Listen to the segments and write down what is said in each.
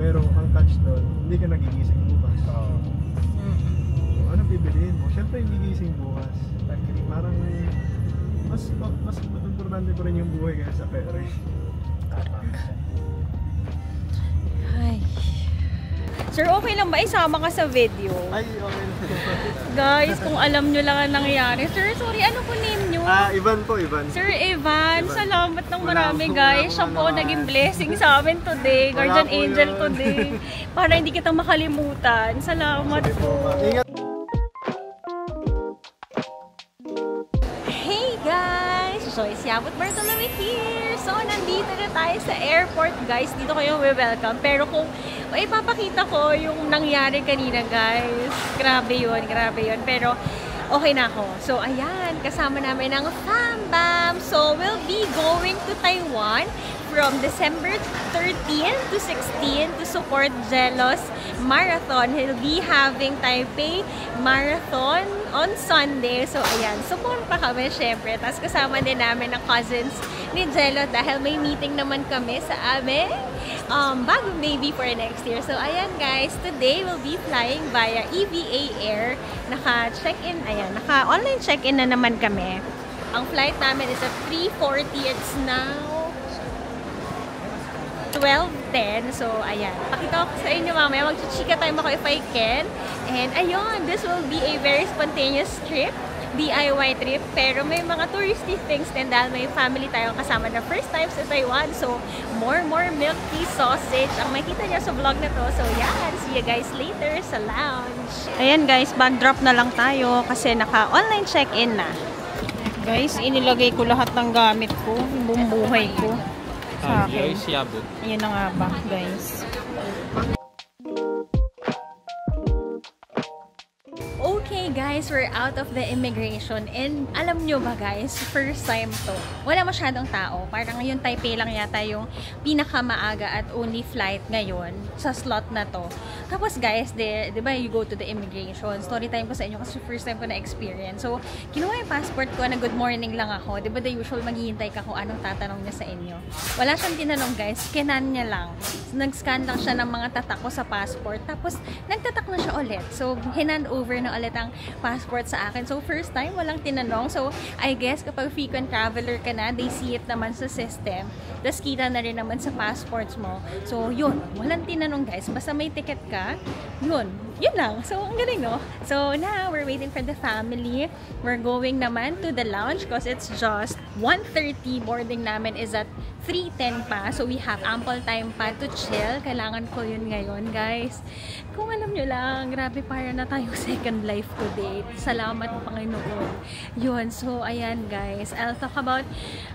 Pero ang catch doon, hindi ka nagigising bukas. Anong bibiliin mo? Siyempre hindi gising bukas. Parang mas importante pa rin yung buhay kaya sa pera. Ay. Sir, okay lang ba isama ka sa video? Ay, okay lang. Guys, kung alam nyo lang ang nangyari. Sir, sorry, ano po name nyo? Ivan po, Ivan. Sir Ivan, salamat ng marami guys. Siya po naging blessing sa amin today. Guardian Angel today. Para hindi kita makalimutan. Salamat po. Hey guys! Joyce Yabut Bartolome here. So, nandito na tayo sa airport guys. Dito kayo welcome. Pero kung ipapakita ko yung nangyari kanina guys. Grabe yun, grabe yun. Pero okay na ako. So, ayan, kasama namin ang FamBam. So, we'll be going to Taiwan from December 13 to 16 to support Jelos Marathon. He'll be having Taipei Marathon on Sunday. So, ayan, support pa kami syempre. Tapos kasama din namin ang cousins ni Jello dahil may meeting naman kami sa amin bagong baby for next year. So, ayan guys, today we'll be flying via EVA Air. Naka-check-in, ayan, naka-online check-in na naman kami. Ang flight namin is at 3:40. It's now 12:10. So, ayan. Pakita ko sa inyo mamaya. Mag-chika tayo ako if I can. And, ayun, this will be a very spontaneous trip. DIY trip, pero may mga touristy things din dahil may family tayong kasama na first time sa Taiwan. So, more milk tea sausage ang makita niyo sa vlog na to. So, yan. See you guys later sa lounge. Ayan guys, backdrop na lang tayo kasi naka-online check-in na. Guys, inilagay ko lahat ng gamit ko, yung buong buhay ko sa akin. Ayan na nga ba, guys. Okay guys, we're out of the immigration and alam nyo ba guys, first time to. Wala masyadong tao. Parang ngayon Taipei lang yata yung pinakamaaga at only flight ngayon sa slot na to. Tapos guys, di ba you go to the immigration. Story time ko sa inyo kasi first time ko na experience. So, kinuha yung passport ko na good morning lang ako. Di ba the usual maghihintay ka kung anong tatanong niya sa inyo. Wala siyang tinanong guys, scanan niya lang. Nag-scan lang siya ng mga tatak ko sa passport. Tapos, nagtatak na siya ulit. So, hinand over na ulit ang passport sa akin. So, first time, walang tinanong. So, I guess, kapag frequent traveler ka na, they see it naman sa system. Tapos, kita na rin naman sa passports mo. So, yun. Walang tinanong, guys. Basta may ticket ka, yun. Yun lang. So, ang galing, no? So, now, we're waiting for the family. We're going naman to the lounge because it's just 1:30. Boarding namin is at 3:10 pa. So, we have ample time pa to chill. Kailangan ko yun ngayon, guys. Kung alam nyo lang, grabe, para na tayong second life today. Salamat, Panginoon. Yun. So, ayan, guys. I'll talk about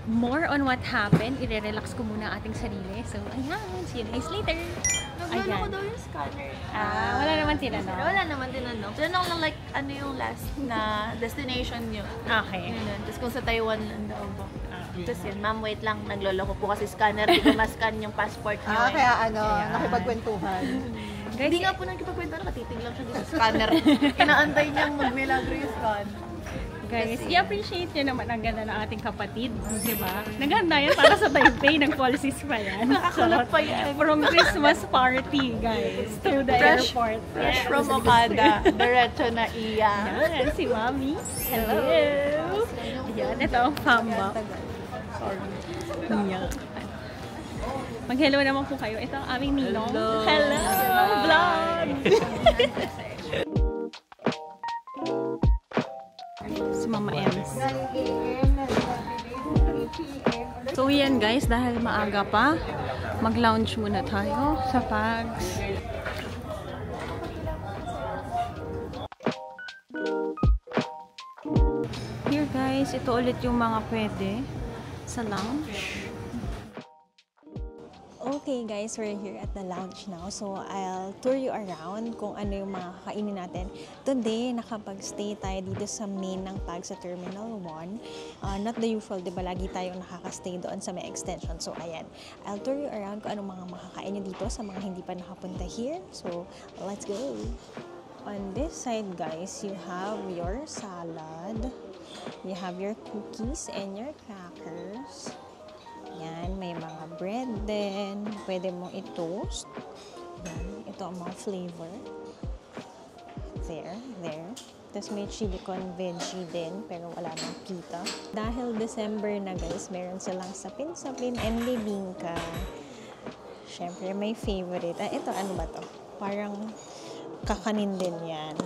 more on what happened. I-relax ko muna ating sarili. So, ayan. See you guys later. Naglolo ko daw yung scanner. Wala naman tinanong. Wala naman tinanong. Tinanong lang like, ano yung last na destination nyo. Okay. Tapos kung sa Taiwan lang daw ba. Tapos yun, ma'am, wait lang. Naglolo ko po kasi scanner. Di ko ma-scan yung passport nyo. Kaya ano, nakipagkwentuhan. Guys, hindi nga po nakipagkwentuhan. Nakatitig lang siya dito sa scanner. Inaantay niyang mag-milagro yung scan. Guys, i-appreciate nyo naman ang ganda ng ating kapatid. Diba? Naganda yan para sa Taipei. Nag-policies pa yan. Nakakulot pa yan. From Christmas party, guys, to the airport. Fresh from Okada. Diretso na iya. Yan, si Mami. Hello! Yan, ito ang FamBam. Sorry. Yan. Mag-hello naman po kayo. Ito ang aming ninong. Hello! Vlog! Si Mama Ems. So yan guys, dahil maaga pa, mag-lounge muna tayo sa Pags. guys, ito ulit yung mga pwede sa lounge. Okay guys, we're here at the lounge now. So, I'll tour you around kung ano yung mga kakainin natin. Today, nakapag-stay tayo dito sa main ng PAG sa Terminal 1. Not the usual, di ba? Lagi tayong nakaka-stay doon sa may extension. So, ayan. I'll tour you around kung anong mga makakain nyo dito sa mga hindi pa nakapunta here. So, let's go! On this side guys, you have your salad. You have your cookies and your crackers. Yan, may mga bread din. Pwede mong i-toast. Yan, ito ang mga flavor. There. Tapos may chili con veggie din, pero wala nang pita. Dahil December na guys, meron silang sapin-sapin and bibingka. Siyempre, may favorite. Ito, ano ba to? Parang kakanin din yan.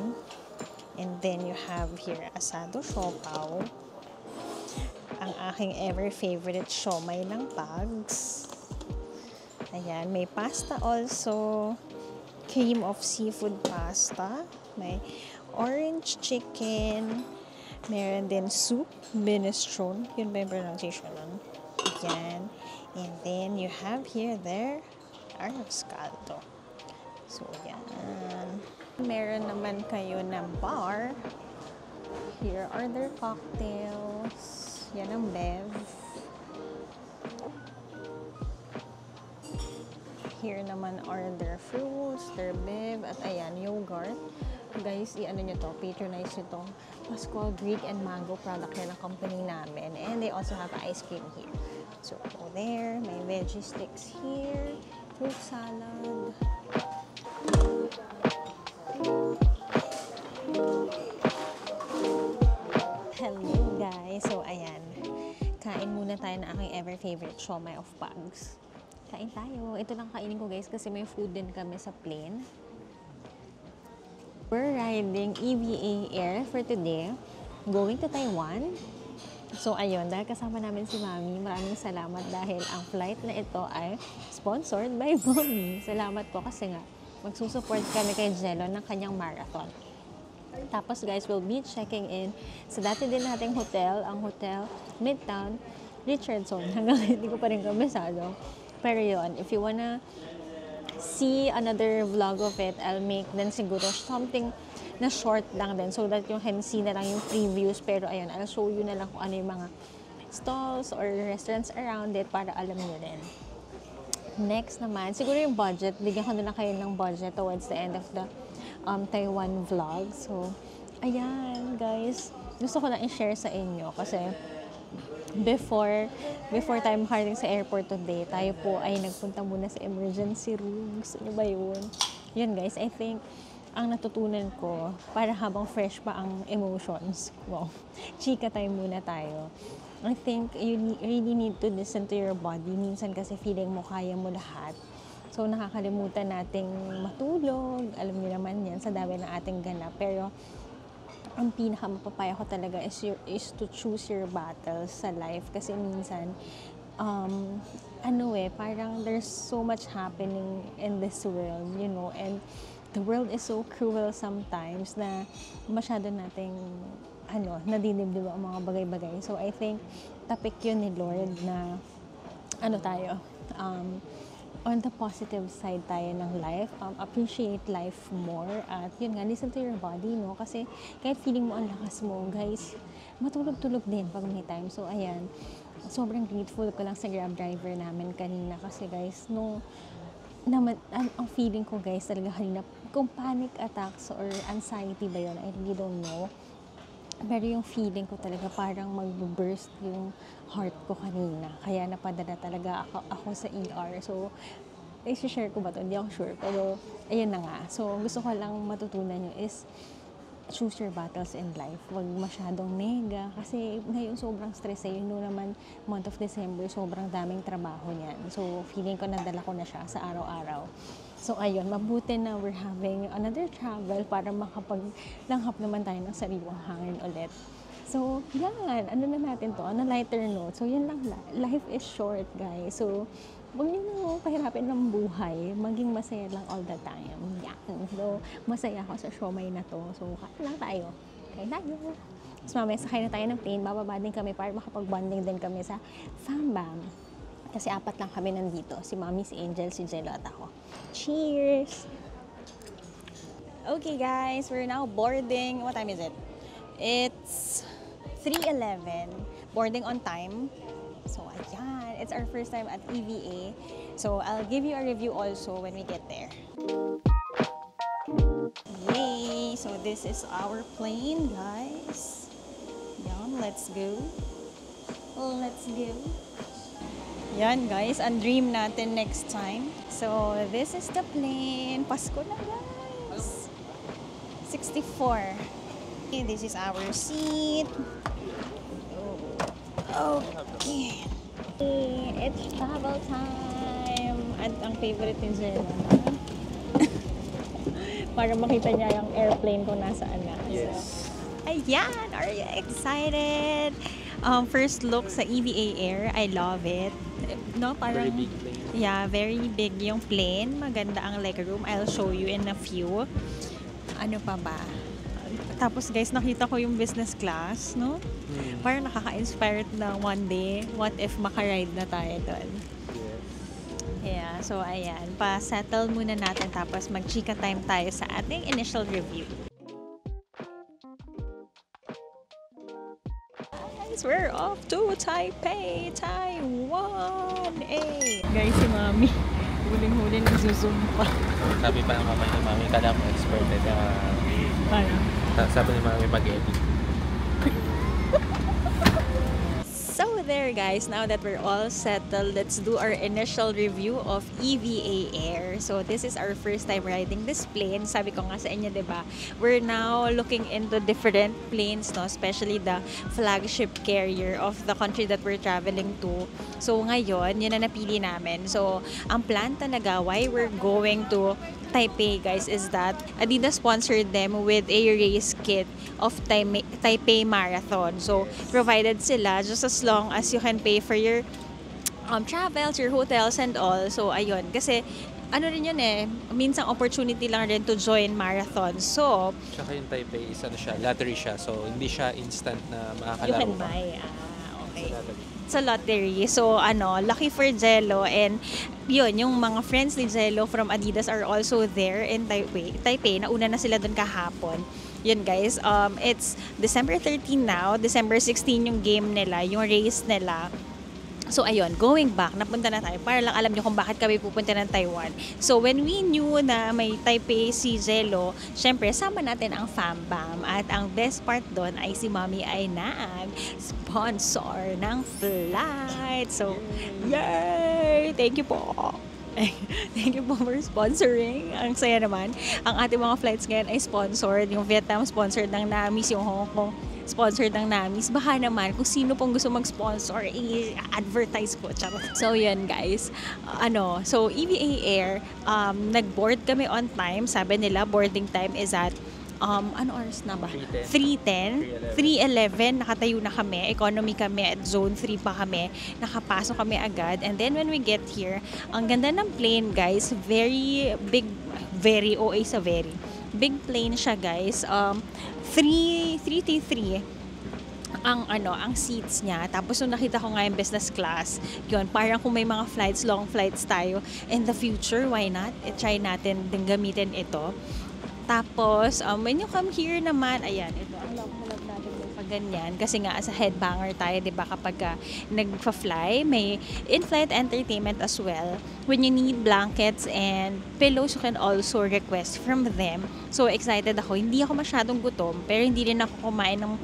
And then you have here asado siopaw. Ang aking ever favorite siomay ng PAGS. Ayan, may pasta also. Cream of seafood pasta. May orange chicken. Meron din soup, minestrone. Yun ba yung pronunciation nun? Ayan. And then you have here there arroz caldo. So, yan. Meron naman kayo ng bar. Here are their cocktails. Yan ang bev. Here naman are their fruits, their bev, at ayan, yogurt. Guys, i-ano nyo to, patronize nyo to. Pascual Greek and Mango product yan ng company namin. And they also have ice cream here. So, go there. May veggie sticks here. Fruit salad. Hello guys! So ayan, kain muna tayo na aking ever favorite siomay of PAGS. Kain tayo. Ito lang kainin ko guys kasi may food din kami sa plane. We're riding EVA Air for today. Going to Taiwan. So ayun, dahil kasama namin si Mami, maraming salamat dahil ang flight na ito ay sponsored by Mommy. Salamat po kasi nga magsusupport kami kay Jello ng kanyang marathon. Tapos guys, we'll be checking in sa dati din nating hotel, ang Hotel Midtown Richardson. Hanggang hindi ko pa rin kabisado. Pero yun, if you wanna see another vlog of it, I'll make then siguro something na short lang din so that you can see na lang yung previews. Pero ayun, I'll show you na lang kung ano yung mga stalls or restaurants around it para alam nyo din. Next naman, siguro yung budget. Bigyan ko na lang kayo ng budget towards the end of the Taiwan vlog. So, ayan, guys. Gusto ko lang i-share sa inyo kasi before tayo makarating sa airport today, tayo po ay nagpunta muna sa emergency room. Gusto nyo ba yun? Yun, guys. I think ang natutunan ko, para habang fresh pa ang emotions, wow, chika time muna tayo. I think you really need to listen to your body. Minsan kasi feeling mo kaya mo lahat. So, nakakalimutan nating matulog. Alam niyo naman yan, sa dami ng ating ganap. Pero, ang pinakamapapaya ko talaga is to choose your battles sa life. Kasi minsan, parang there's so much happening in this world, you know, and the world is so cruel sometimes na masyado nating, nadidibdib ang mga bagay-bagay. So, I think, tapik yun ni Lord na, on the positive side tayo ng life, appreciate life more, at yun nga, listen to your body, no? Kasi kahit feeling mo ang lakas mo, guys, matulog-tulog din pag may time. So, ayan, sobrang grateful ko lang sa Grab driver namin kanina kasi guys, ang feeling ko guys talaga kanina, kung panic attacks or anxiety ba yun, I really don't know. Pero yung feeling ko talaga parang mag-burst yung heart ko kanina. Kaya napadala talaga ako sa ER. So, i-share ko ba ito? Hindi ako sure. Pero, ayun na nga. So, gusto ko lang matutunan nyo is choose your battles in life. Huwag masyadong mega. Kasi ngayon sobrang stress eh. Yun naman, month of December, sobrang daming trabaho niyan. So, feeling ko nadala ko na siya sa araw-araw. So, ayun, mabuti na we're having another travel para makapaglanghap naman tayo ng sariwang hangin ulit. So, yan. Ano na natin to? On a lighter note. So, yun lang. Life is short, guys. So, huwag nyo na pahirapin ng buhay. Maging masaya lang all the time. Yan. So, masaya ako sa siomay na to. So, kain lang tayo. Kain tayo. So mamaya sakay na tayo ng plane, bababa din kami para makapag-bonding din kami sa Fambam. Kasi 4 lang kami nandito. Si Mommy, si Angel, si Jello at ako. Cheers! Okay guys, we're now boarding. What time is it? It's 3:11. Boarding on time. So ayan, it's our first time at EVA. So I'll give you a review also when we get there. Yay! So this is our plane, guys. Yan, let's go. Let's go. Yan guys, ang dream natin next time. So this is the plane. Pasko na guys. 64. Okay, this is our seat. Okay. It's travel time. At ang favorite ni Jenna. Para makita niya yung airplane kung nasaan na. Yes. So, ayan! Are you excited? First look sa EVA Air. I love it. No, parang, Very big plane. Yeah, very big yung plane. Maganda ang legroom. I'll show you in a few. Ano pa ba? Tapos guys, nakita ko yung business class, no? Parang nakaka-inspired na one day, what if makaride na tayo doon? Yeah, so ayan. Pa-settle muna natin tapos mag-chika time tayo sa ating initial review. Guys, we're off to Taipei, Taiwan! Guys, si Mami, huling-huli nagsusum pa. Sabi pa ng mama ni Mami, kala mo expert Ano? sabi ni Mami mag-edit. So there guys, now that we're all settled, let's do our initial review of EVA Air. So this is our first time riding this plane. Sabi ko nga sa inyo, diba? We're now looking into different planes, no? Especially the flagship carrier of the country that we're traveling to. So ngayon, yun na napili namin. So ang plan talaga, why we're going to Taipei guys is that Adidas sponsored them with a race kit of Taipei Marathon. So provided sila just as long as you can pay for your travels, your hotels and all. So ayun, kasi ano rin yun minsang opportunity lang rin to join marathon. So Tsaka yung Taipei is ano siya, lottery siya. So hindi siya instant na you makakalaro can ka. buy. Okay. Sa lottery. Sa lottery. So, lucky for Jello. And, yun, yung mga friends ni Jello from Adidas are also there in Taipei. Nauna na sila dun kahapon. Yun, guys. It's December 13 now. December 16 yung game nila, yung race nila. So, ayun, going back, napunta na tayo para lang alam nyo kung bakit kami pupunta ng Taiwan. So, when we knew na may Taipei si Jello, syempre, sama natin ang Fambam. At ang best part doon ay si Mommy ay nag-sponsor ng flight. So, yay! Thank you po! Thank you po for sponsoring. Ang saya naman. Ang ating mga flights ngayon ay sponsored. Yung Vietnam sponsored ng Namis, yung Hong Kong sponsored ng Namis. Baka naman, kung sino pong gusto mag-sponsor, i-advertise po. So, yun guys. So, EVA Air, nag-board kami on time. Sabi nila, boarding time is at ano oras na ba? 3:10. 3:11, nakatayo na kami. Economy kami at zone 3 pa kami. Nakapasok kami agad. And then when we get here, ang ganda ng plane guys. Very big, very OA sa very. Big plane siya guys. 333 ang seats niya. Tapos nung nakita ko nga yung business class, yun, parang kung may mga flights, long flights tayo in the future, why not? I-try natin din gamitin ito. Tapos, when you come here naman, ayan, ito, ang love natin yung pag ganyan. Kasi nga, as a headbanger tayo, di ba, kapag nagpa-fly, may in-flight entertainment as well. When you need blankets and pillows, you can also request from them. So, excited ako. Hindi ako masyadong gutom, pero hindi rin ako kumain ng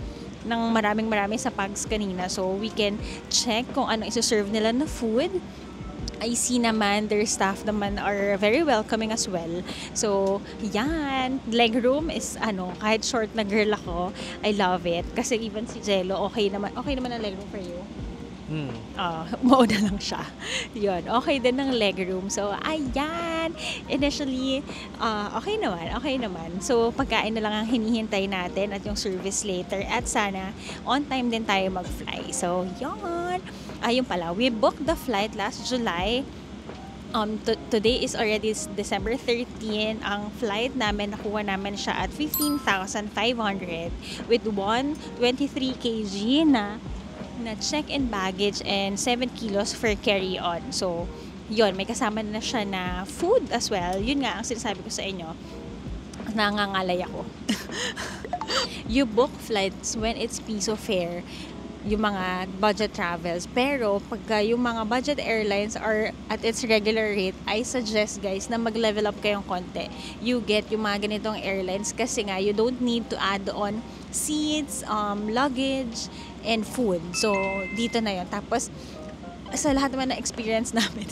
maraming sa Pags kanina. So, we can check kung ano isi-serve nila na food. I see naman, their staff naman are very welcoming as well. So, yan. Legroom is, kahit short na girl ako, I love it. Kasi even si Jello, okay naman ang legroom for you. Mauna lang siya. Yun, okay din ng legroom. So, ayan. Initially, okay naman. So, pagkain na lang ang hinihintay natin at yung service later. At sana, on time din tayo mag-fly. So, yun. Ayun pala, we booked the flight last July Today is already December 13. Ang flight namin, nakuha namin siya at 15,500 with 123 kg na check-in baggage and 7 kilos for carry-on. So, yun, may kasama na siya na food as well. Yun nga ang sinasabi ko sa inyo. Nangangalay ako. You book flights when it's piso fare, yung mga budget travels. Pero pagka yung mga budget airlines are at its regular rate, I suggest guys na mag-level up kayong konti. You get yung mga ganitong airlines kasi nga you don't need to add on seats, luggage, and food. So, dito na yun. Tapos, sa lahat naman na experience namin,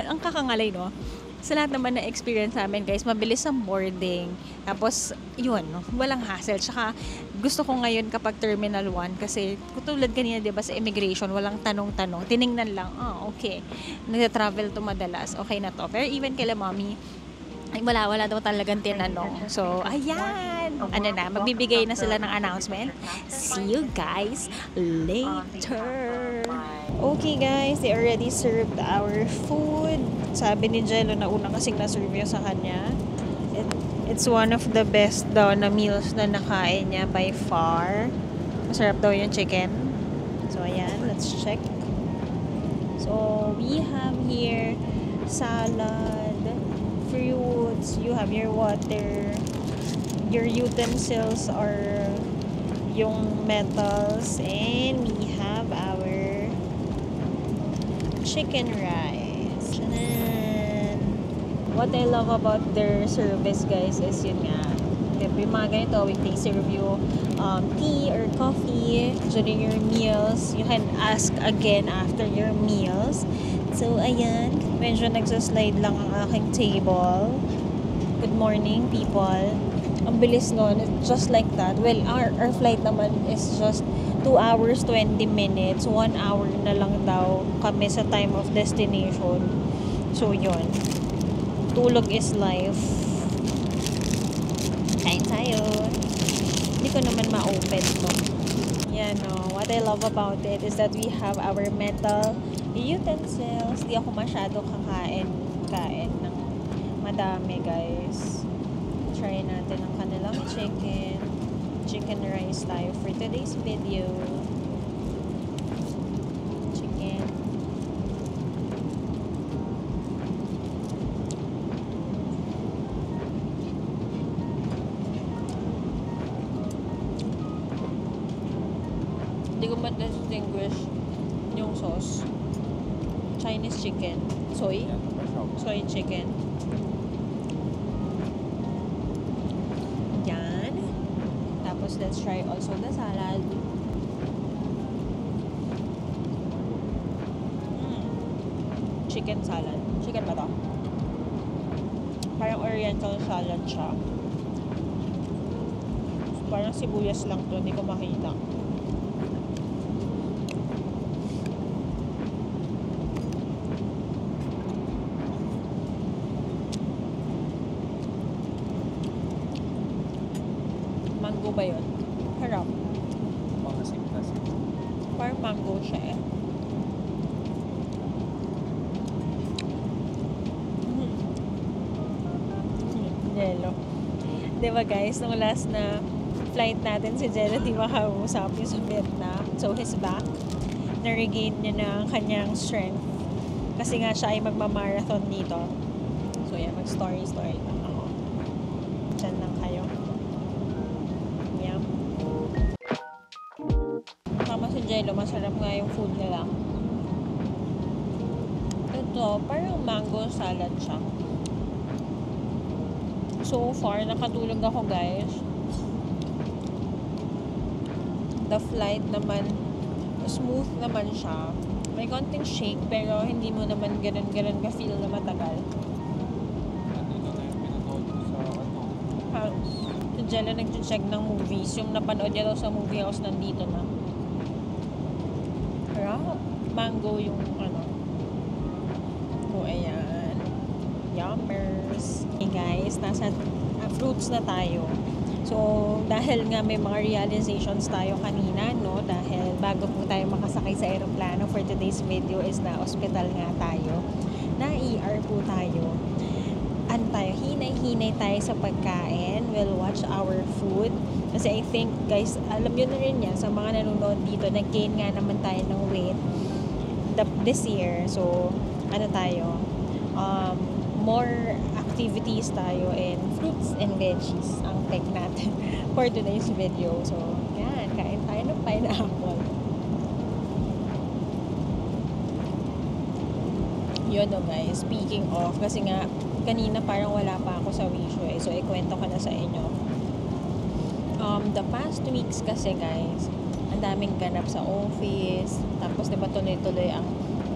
ang kakangalay, no? Sa lahat naman na experience namin, guys, mabilis ang boarding. Tapos, yun, no? Walang hassle. Tsaka, gusto ko ngayon kapag Terminal 1, kasi tulad kanina, diba, sa immigration, walang tanong-tanong. Tiningnan lang, okay. Nag-travel to madalas. Okay na to. Pero even kay mommy, ay, wala daw talagang tinanong. So, ayan. Ano na, magbibigay na sila ng announcement. See you guys later. Okay guys, they already served our food. Sabi ni Jello na una kasing na-serve yun sa kanya. It's one of the best daw na meals na nakain niya by far. Masarap daw yung chicken. So, ayan. Let's check. So, we have here salad, fruits, you have your water, your utensils are yung metals, and we have our chicken rice. Chanan! What I love about their service, guys, is yun nga. Yung mga ganito, they serve you tea or coffee during your meals. You can ask again after your meals. So, ayan. Medyo nagsaslide lang ang aking table. Good morning, people. Ang bilis nun. Just like that. Well, our flight naman is just 2 hours, 20 minutes. 1 hour na lang daw kami sa time of destination. So, yun. Tulog is life. Kain tayo. Hindi ko naman ma-open to. Yan, no. What I love about it is that we have our metal utensils. Di ako masyado kakain ng madami, guys. Try natin ang kanilang chicken rice tayo for today's video. Chicken. Hindi ko ma-distinguish yung sauce. Chinese chicken. Soy chicken. Yan. Tapos, let's try also the salad. Chicken salad. Chicken ba to? Parang oriental salad siya. Parang sibuyas lang to. Hindi ko makita. Mango ba yun? Harap. Parang mango siya eh. Jello. Diba guys, nung last na flight natin si Jello, di makausap yung sa Vietnam. So he's back. Na-regain niya na ang kanyang strength. Kasi nga siya ay magmamarathon dito. So yan, mag-story lang ako. Diyan lang kayo. Jello, masarap nga yung food nila. Ito, parang mango salad siya. So far, nakatulog ako, guys. The flight naman, smooth naman siya. May konting shake, pero hindi mo naman ganun ka-feel na matagal. Si Jello nag-check ng movies. Yung napanood niya daw sa movie house, nandito na. Mango yung ano. So, ayan. Yummers. Okay guys, nasa fruits na tayo. So, dahil nga may mga realizations tayo kanina, no? Dahil bago po tayo makasakay sa aeroplano for today's video is na hospital nga tayo. na-ER po tayo. Ano tayo, hinay-hinay tayo sa pagkain. We'll watch our food. Kasi I think, guys, alam nyo na rin yan, sa mga nanonood dito, nag-gain nga naman tayo ng weight this year. So, ano tayo, more activities tayo and fruits and veggies ang take natin for today's video. So, yan, kain tayo ng pineapple. Yun o guys, speaking of, kasi nga, kanina parang wala pa ako sa Wisho eh. So, ikwento ko na sa inyo. The past weeks kasi guys, ang daming ganap sa office. Tapos, diba, tuloy-tuloy ang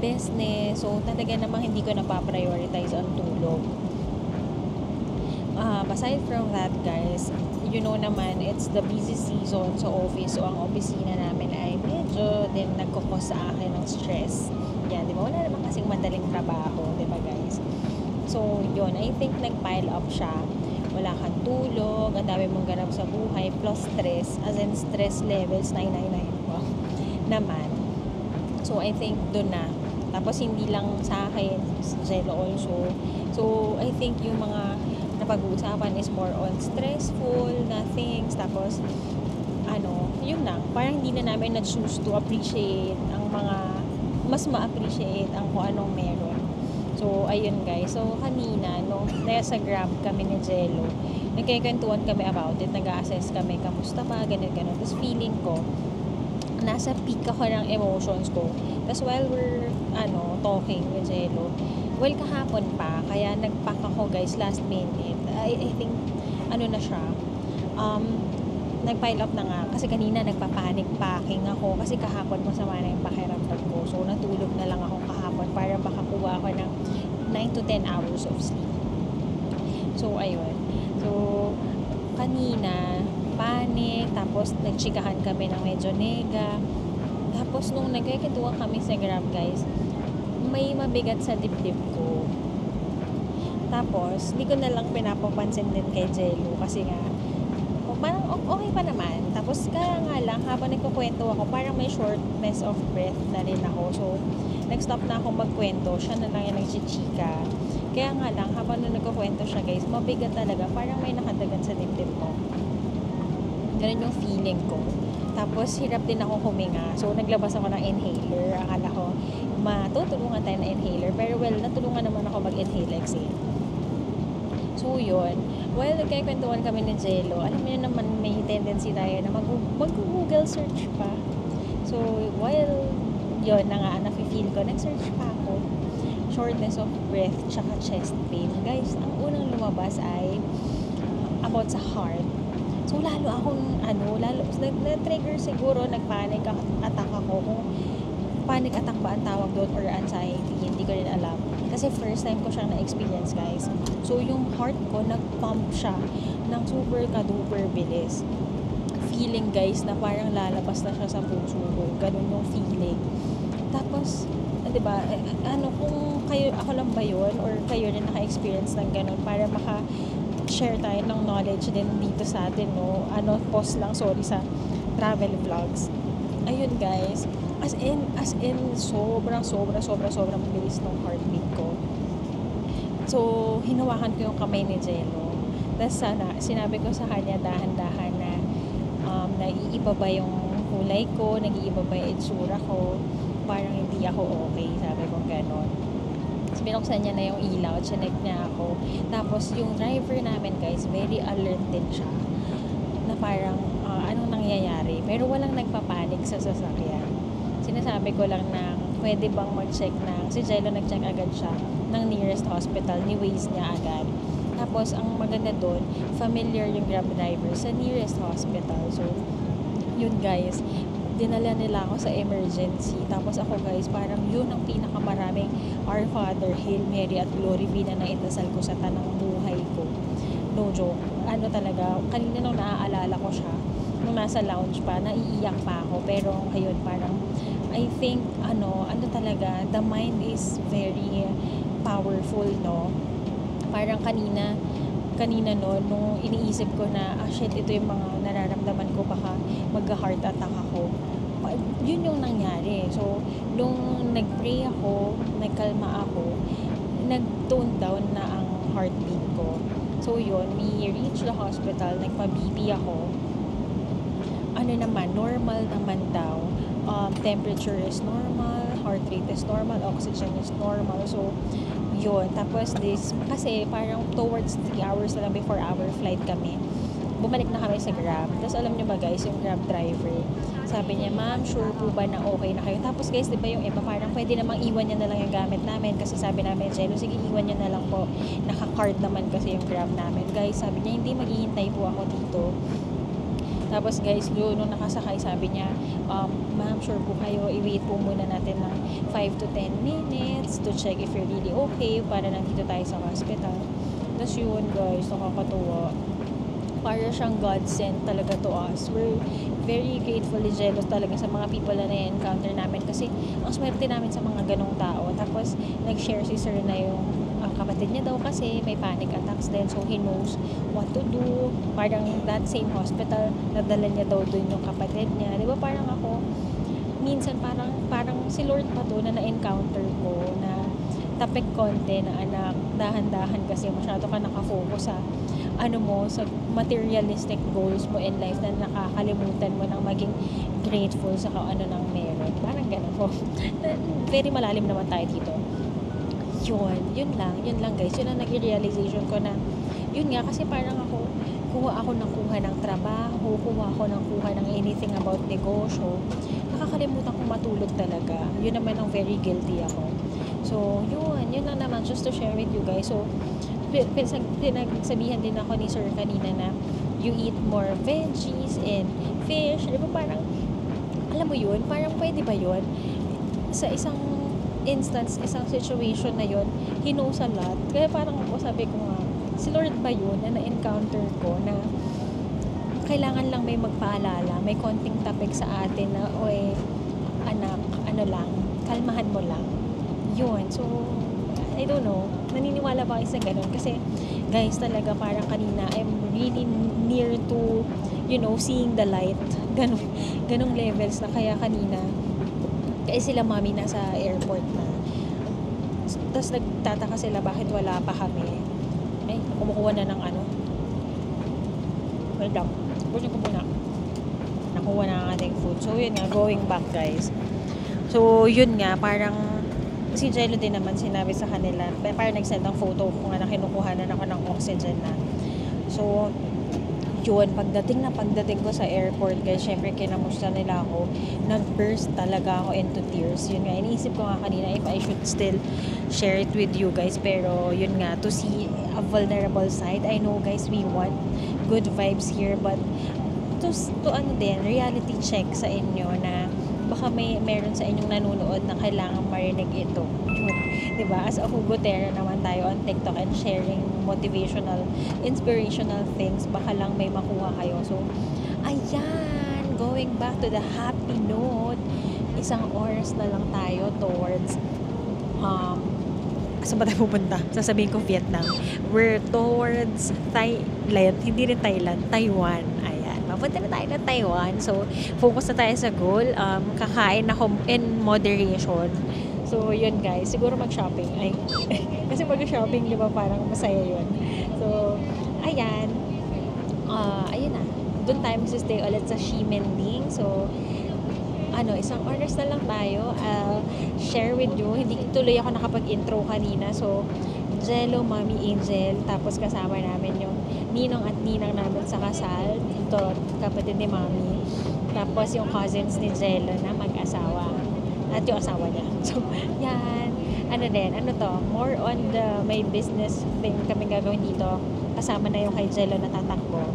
business. So, talaga namang hindi ko napaprioritize ang tulog. Aside from that, guys, you know naman, it's the busy season sa office. So, ang opisina namin ay medyo din nagkukos sa akin ng stress. Yan, di ba? Wala naman kasing madaling trabaho, di ba guys? So, yun. I think nag-pile up siya. Wala kang tulog, ang dami mong ganap sa buhay, plus stress, as in stress levels, 999. Wow. Naman. So, I think doon na. Tapos, hindi lang sa akin, Jello also. So, I think yung mga napag-uusapan is more on stressful na things. Tapos, yun lang. Parang hindi na namin na-choose to appreciate ang mga, mas ma-appreciate ang kung anong meron. So, ayun guys. So, kanina, nasa Grab kami ni Jello, nagkikwentuhan kami about it, nag-assess kami, kamusta ba, ganun-ganun. Tapos feeling ko, nasa peak ako ng emotions ko. Tapos while we're, talking with Jello, well, kahapon pa, kaya nag-pack ako guys, last minute. I think, na siya, nag-pile up na nga. Kasi kanina nagpa-panic packing ako. Kasi kahapon masama na yung pakiramdam ko. So, natulog na lang ako kahapon para makakuha ako ng 9 to 10 hours of sleep. So, ayun. So, kanina, panic. Tapos, nagchikahan kami ng medyo nega. Tapos, nung nagkikituwa kami sa Grab, guys, may mabigat sa dibdib ko. Tapos, hindi ko na lang pinapapansin din kay Jello. Kasi nga, parang okay pa naman. Tapos kaya nga lang, habang nagkukwento ako, parang may shortness of breath na rin ako. So, nag-stop na ako magkwento. Siya na lang yung nagchichika. Kaya nga lang, habang nagkukwento siya guys, mabigat talaga. Parang may nakadagan sa dibdib mo. Ganun yung feeling ko. Tapos, hirap din ako huminga. So, naglabas ako ng inhaler. Akala ko, matutulungan tayo ng inhaler. Pero well, natulungan naman ako mag-inhale exhale. So, yun. While nagkikwentuhan kami ni Jello, alam niyo naman may tendency tayo na mag-Google search pa. So, while yun na nga, nafe-feel ko, nag-search pa ako. Shortness of breath, tsaka chest pain. Guys, ang unang lumabas ay about sa heart. So, lalo akong, na-trigger siguro, nag-panic attack ako. Kung panic attack ba ang tawag doon or anxiety, hindi ko rin alam. Kasi first time ko siyang na-experience, guys. So, yung heart ko, nag-pump siya ng super ka-duper bilis. Feeling, guys, na parang lalabas na siya sa puso ko. Ganun yung feeling. Tapos, diba, kung kayo, ako lang ba yun? Or kayo rin naka-experience ng ganun para maka-share tayo ng knowledge din dito sa atin, no? Pause lang, sorry, sa travel vlogs. Ayun, guys. As in, sobrang mabilis ng heartbeat ko. So, hinawakan ko yung kamay ni Jello. Tapos sinabi ko sa kanya dahan-dahan na naiiba ba yung kulay ko, nag-iiba ba yung itsura ko, parang hindi ako okay, sabi ko gano'n. Tapos binuksan niya na yung ilaw, chinek niya ako. Tapos yung driver namin guys, very alert din siya. Na parang, anong nangyayari? Pero walang nagpapanik sa sasakyan. Sinasabi ko lang na pwede bang mag-check si Jello nag-check agad siya ng nearest hospital, ni-Waze niya agad. Tapos, ang maganda doon, familiar yung Grab driver sa nearest hospital. So, yun guys, dinala nila ako sa emergency. Tapos ako guys, parang yun ang pinakamaraming Our Father, Hail Mary at Glory be na naitasal ko sa tanang buhay ko. No joke. Talaga, kanina nung naaalala ko siya, nung nasa lounge pa, naiiyak pa ako. Pero ngayon, parang I think, talaga, the mind is very powerful, no? Parang kanina no, nung iniisip ko na, shit, ito yung mga nararamdaman ko, baka mag-heart attack ako. Yun yung nangyari. So, nung nag-pray ako, nagkalma ako, nag-tone down na ang heartbeat ko. So yun, we reached the hospital, nagpa-BP ako. Ano naman, normal naman daw. Temperature is normal, heart rate is normal, oxygen is normal. So yun, tapos kasi parang towards 3 hours na lang before our flight kami, bumalik na kami sa Grab. Tapos alam nyo ba guys, yung Grab driver, sabi niya, ma'am, sure po ba na okay na kayo? Tapos guys, di ba yung iba, parang pwede namang iwan niya na lang yung gamit namin. Kasi sabi namin, Jello, sige, iwan niya na lang po. Naka-card naman kasi yung Grab namin. Guys, sabi niya, hindi, maghihintay po ako dito. Tapos guys, nung nakasakay, sabi niya, ma'am, sure po kayo, i-wait po muna natin ng 5 to 10 minutes to check if you're really okay para nandito tayo sa hospital. Tapos yun guys, nakakatuwa. Para siyang godsend talaga to us. We're very gratefully jealous talaga sa mga people na na-encounter namin kasi ang swerte namin sa mga ganong tao. Tapos nag-share si sir na yung kapatid niya daw kasi may panic attacks din, so he knows what to do. Parang that same hospital, nadala niya daw dun yung kapatid niya. Di ba parang ako, minsan parang si Lord pa to na na-encounter ko na tapik konti na anak, dahan-dahan kasi masyado ka nakafocus sa sa materialistic goals mo in life na nakakalimutan mo ng maging grateful sa kung ano nang meron. Parang gano'n po. Very malalim naman tayo dito. Yun lang guys. Yun ang naging realization ko na, yun nga, kasi parang kuha ako ng trabaho, kuha ako ng anything about negosyo. Nakakalimutan kong matulog talaga. Yun naman ang very guilty ako. So, yun lang naman, just to share with you guys. So, pinagsabihan din ako ni sir kanina na you eat more veggies and fish. Di ba parang, alam mo yun, parang pwede ba yun? Sa isang instance, isang situation na yun, he knows a lot. Kaya parang ako, sabi ko nga, si Lord ba yun na na-encounter ko na kailangan lang may magpaalala, may konting tapik sa atin na, oy, anak, kalmahan mo lang. Yun. So, I don't know, naniniwala ba kayo sa ganun? Kasi, guys, talaga parang kanina, I'm really near to, seeing the light. Ganong levels na kaya kanina, kaya sila mami nasa airport na. Tapos nagtataka sila bakit wala pa kami. Ay, kumukuha na ng wait lang. Pusin ko muna. Nakuha na ang ating food. So, yun nga, going back, guys. So, yun nga, parang si Jello din naman sinabi sa kanila, parang nag-send ang photo ko nga na kinukuhanan ako ng oxygen na. So, yun, pagdating ko sa airport, guys, syempre kinamusta nila ako, nag-burst talaga ako into tears. Yun nga, iniisip ko nga kanina if I should still share it with you guys, pero yun nga, to see a vulnerable side. I know guys, we want good vibes here, but to reality check sa inyo na baka meron sa inyong nanonood na kailangan marinig ito. Diba? As a hugotera naman tayo on TikTok and sharing motivational, inspirational things, baka lang may makuha kayo. So, ayan, going back to the happy note, 1 oras na lang tayo towards saan ba tayo pupunta? Sasabihin ko Vietnam. We're towards Thailand, hindi rin Thailand, Taiwan. Mapunta na tayo na Taiwan. So, focus na tayo sa goal. Kakain ako in moderation. So, yun guys. Siguro mag-shopping. Kasi mag-shopping, di ba, parang masaya yun. So, ayan. Ayun na. Doon tayo magsistay ulit sa Ximending. So, 1 oras na lang tayo. I'll share with you. Hindi tuloy ako nakapag-intro kanina. So, Jello, Mami Angel, tapos kasama namin yung ninong at ninang namin sa kasal. Ito, kapatid ni Mami. Tapos yung cousins ni Jello na mag-asawa. At yung asawa niya. So, yan. More on the may business thing kami gagawin dito. Kasama na yung kay Jello na tatakbo.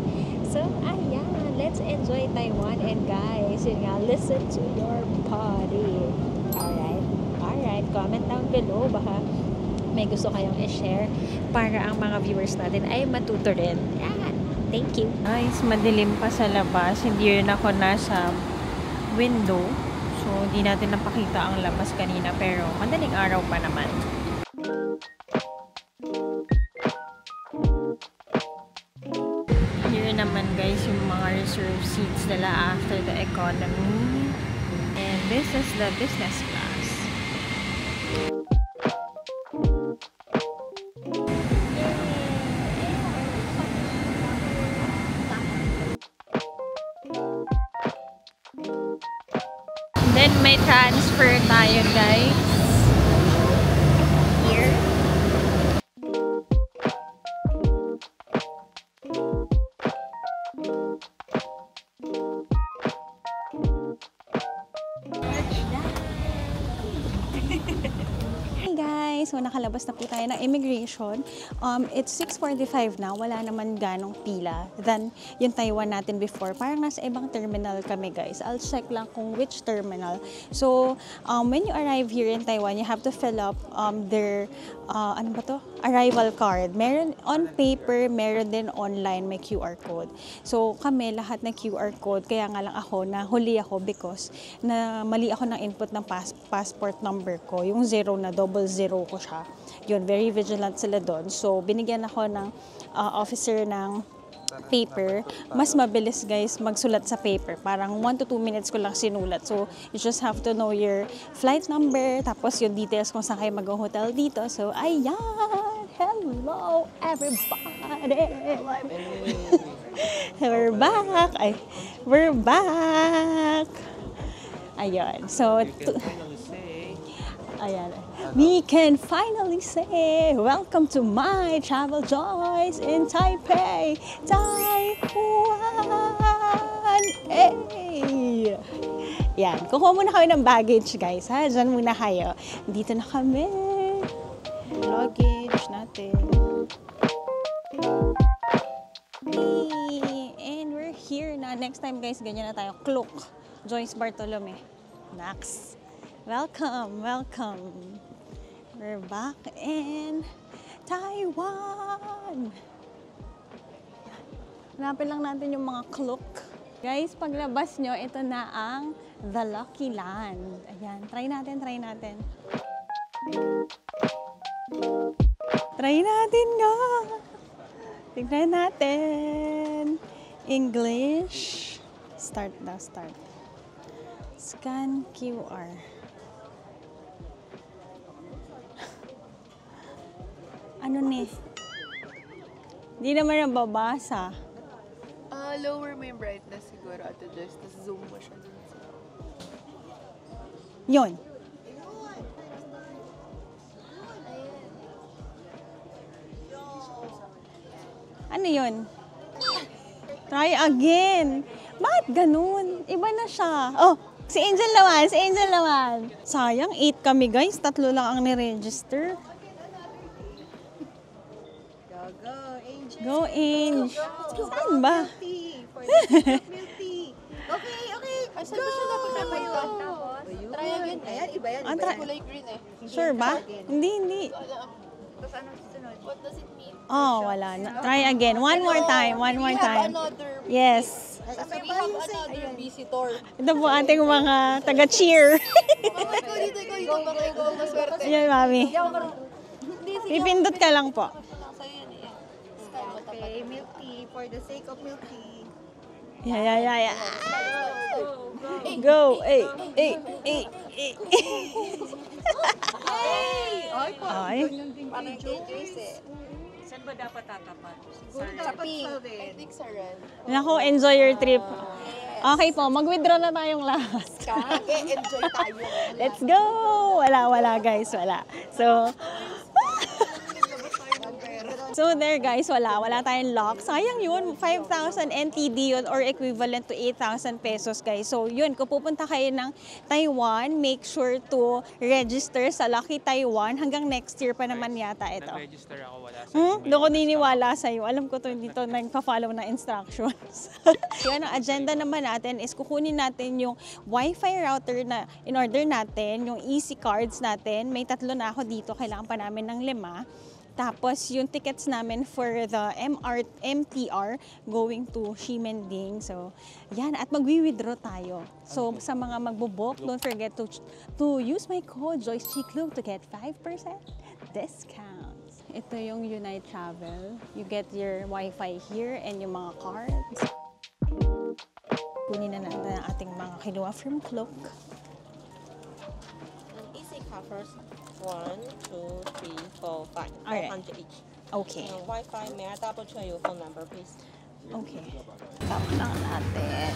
So, ayan. Let's enjoy Taiwan. And guys, yun nga, listen to your body. Alright. Comment down below. Baka may gusto kayong i-share para ang mga viewers natin ay matuto rin. Yan. Thank you. Guys, madilim pa sa labas. Hindi rin ako nasa window. So, hindi natin napakita ang labas kanina. Pero, madaling araw pa naman. Here naman guys, yung mga reserved seats nila after the economy. And this is the business class. And may transfer tayo, guys. Here. Hey guys! So nakalabas na po tayo ng immigration. It's 6:45 na. Wala naman ganong pila than yung Taiwan natin before. Parang nasa ibang terminal kami, guys. I'll check lang kung which terminal. So, when you arrive here in Taiwan, you have to fill up their ano ba to? Arrival card. Meron on paper, meron din online, may QR code. So, kami lahat ng QR code. Kaya nga lang ako, nahuli ako because na mali ako ng input ng passport number ko. Yung 0 na 00 ko siya. Yun, very vigilant sila doon. So, binigyan ako ng officer ng paper. Mas mabilis, guys, magsulat sa paper. Parang 1 to 2 minutes ko lang sinulat. So, you just have to know your flight number, tapos yung details kung saan kayo mag-hotel dito. So, ayan! Hello, everybody! We're back! We're back! Ayan. So, ayan. We can finally say, welcome to my travel joys in Taipei, Taiwan! Hey! Yan. Kukuha muna kami ng baggage, guys, ha? Diyan muna kayo. Dito na kami. Luggage natin. Hey! And we're here na. Next time, guys, ganyan na tayo. Klook. Joyce Bartolome. Nax. Welcome, welcome. We're back in Taiwan. Hanapin lang natin yung mga klook. Guys, paglabas nyo, ito na ang The Lucky Land. Ayan, try natin, try natin. Try natin nga. Tignan natin. English. Start na, start. Scan QR. Ano ni? Hindi naman nababasa. Lower mo yung brightness siguro, Ate Jess. Tapos zoom mo siya dun sa... Yun. Ano yun? Try again. Bakit ganun? Iba na siya. Oh, si Angel naman, si Angel naman. Sayang, 8 kami, guys. 3 lang ang ni-register. Go, Angel. Saan ba? Okay, okay. Ay, saan ba siya dapat napayuan? Try again. Ayan, iba yan. Iba yan. Kulay green eh. Sure ba? Hindi, hindi. Tapos ano susunod? What does it mean? Oh, wala na. Try again. One more time. One more time. Yes. We have another visitor. Ito po ating mga taga-cheer. Mama, ikaw dito, ikaw baka ikaw ang maswerte. Yan, mami. Hindi, sige. Pipindot ka lang po. Sa'yo yan eh. Okay, milk tea. For the sake of milk tea. Yeah. Go. Ay. Ay. Parang kay Joyce eh. Saan ba dapat tatapat? Sa pink. I think sa red. Naku, enjoy your trip. Okay po, mag-withdraw na tayong lahat. Okay, enjoy tayo. Let's go! Wala guys, wala. So there guys, wala tayong lock. Sayang yun, 5,000 NTD yun or equivalent to 8,000 pesos guys. So yun, kung pupunta kayo ng Taiwan, make sure to register sa Lucky Taiwan. Hanggang next year pa naman yata ito. Nag-register ako, wala sa Doon ko niniwala sa'yo. Alam ko to, hindi to nagpa-follow ng instructions. Yun, ang agenda naman natin is kukunin natin yung Wi-Fi router na in-order natin, yung easy cards natin. May 3 na ako dito, kailangan pa namin ng 5. Tapos yung tickets namin for the MTR going to Ximending. So, yan. At magwi-withdraw tayo. So, sa mga magbo-book, don't forget to use my code JoyceChiklug to get 5% discount. Ito yung Unite Travel. You get your Wi-Fi here and yung mga cards. Kunin na natin ang ating mga kinuha from Klook. Easy covers 1, 2, 3, 4, 5. Alright. 400 each. Okay. Wi-Fi, may I double check your phone number, please? Okay. Tama lang natin.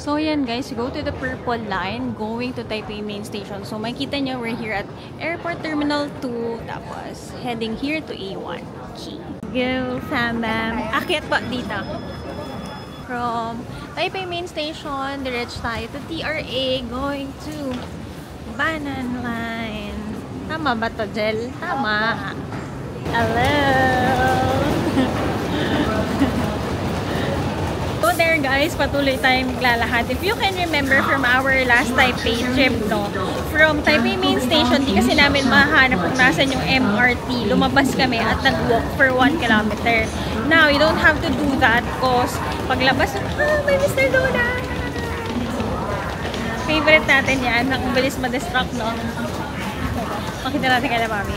So yan guys, go to the purple line going to Taipei Main Station. So makikita nyo, we're here at Airport Terminal 2, tapos heading here to A1. Okay. Go, fam-bam. Akyat po dito. From Taipei Main Station, diretso tayo to TRA, going to Banan Line. Tama ba to, Jel? Tama. Hello! So there guys, patuloy tayong maglalakad. If you can remember from our last Taipei trip, no, from Taipei Main Station, di kasi namin mahanap kung nasan yung MRT. Lumabas kami at nag-walk for 1 kilometer. Now, you don't have to do that because paglabas, may Mr. Donut! Favorite natin yan. Ang bilis ma-distract, no? Makita natin kaya, mami.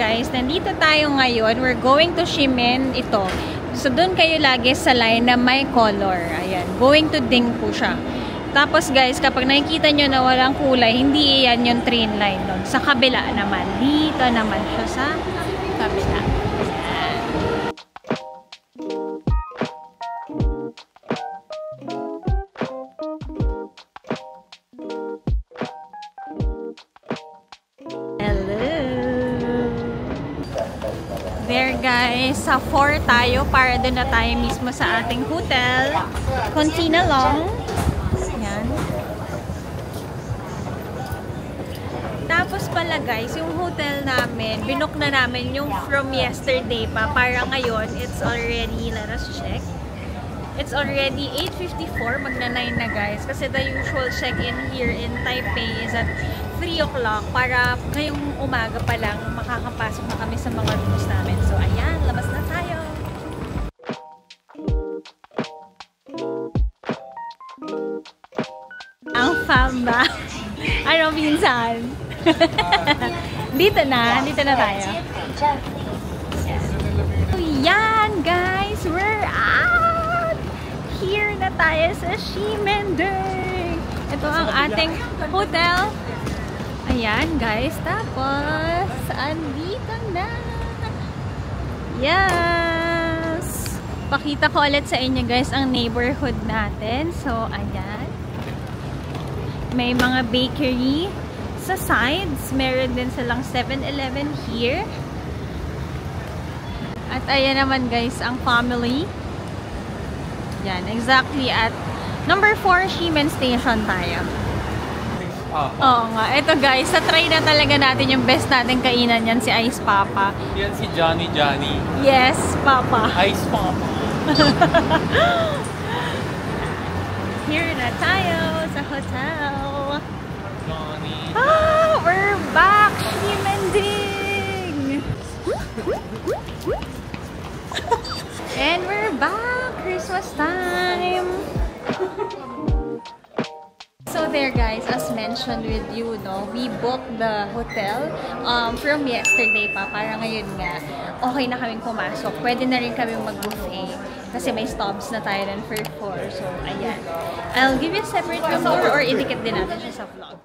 Guys, nandito tayo ngayon. We're going to Ximen ito. So, doon kayo lagi sa line na may color. Ayan. Going to Dingpu siya. Tapos guys, kapag nakikita nyo na walang kulay, hindi yan yung train line doon. Sa kabila naman. Dito naman siya sa kabila. Ayan. There guys, sa 4 tayo para doon na tayo mismo sa ating hotel. Continue long. Yan. Tapos pala guys, yung hotel namin, binook na namin yung from yesterday pa. Para ngayon, it's already, let us check. It's already 8:54, magna-9 na guys. Kasi the usual check-in here in Taipei is at 3 o'clock para ngayong umaga pa lang makakapasok na kami sa mga rooms namin. So, ayan, labas na tayo! Ang famba! Ano, pinsan? Dito na tayo. So, yan guys! We're out! Here na tayo sa Ximending! Ito ang ating hotel. Ayan guys, tapos andito na. Yes! Pakita ko ulit sa inyo guys ang neighborhood natin. So, ayan. May mga bakery sa sides. Meron din silang 7-Eleven here. At ayan naman guys, ang family. Yan, exactly at number 4 Ximen Station tayo. Oo nga. Ito guys, sa-try na talaga natin yung best natin kainan yan, si Ice Papa. Yan si Johnny. Yes, Papa. Ice Papa. Here na tayo sa hotel. Johnny. Ah, we're back! Ximending! And we're back! Christmas time! So there guys, as mentioned with you, no, we booked the hotel from yesterday pa. Para ngayon nga, okay na kaming pumasok. Pwede na rin kaming mag-buffet. Kasi may stops na tayo rin for 4. So, ayan. I'll give you a separate room tour or idikit din natin siya sa vlog.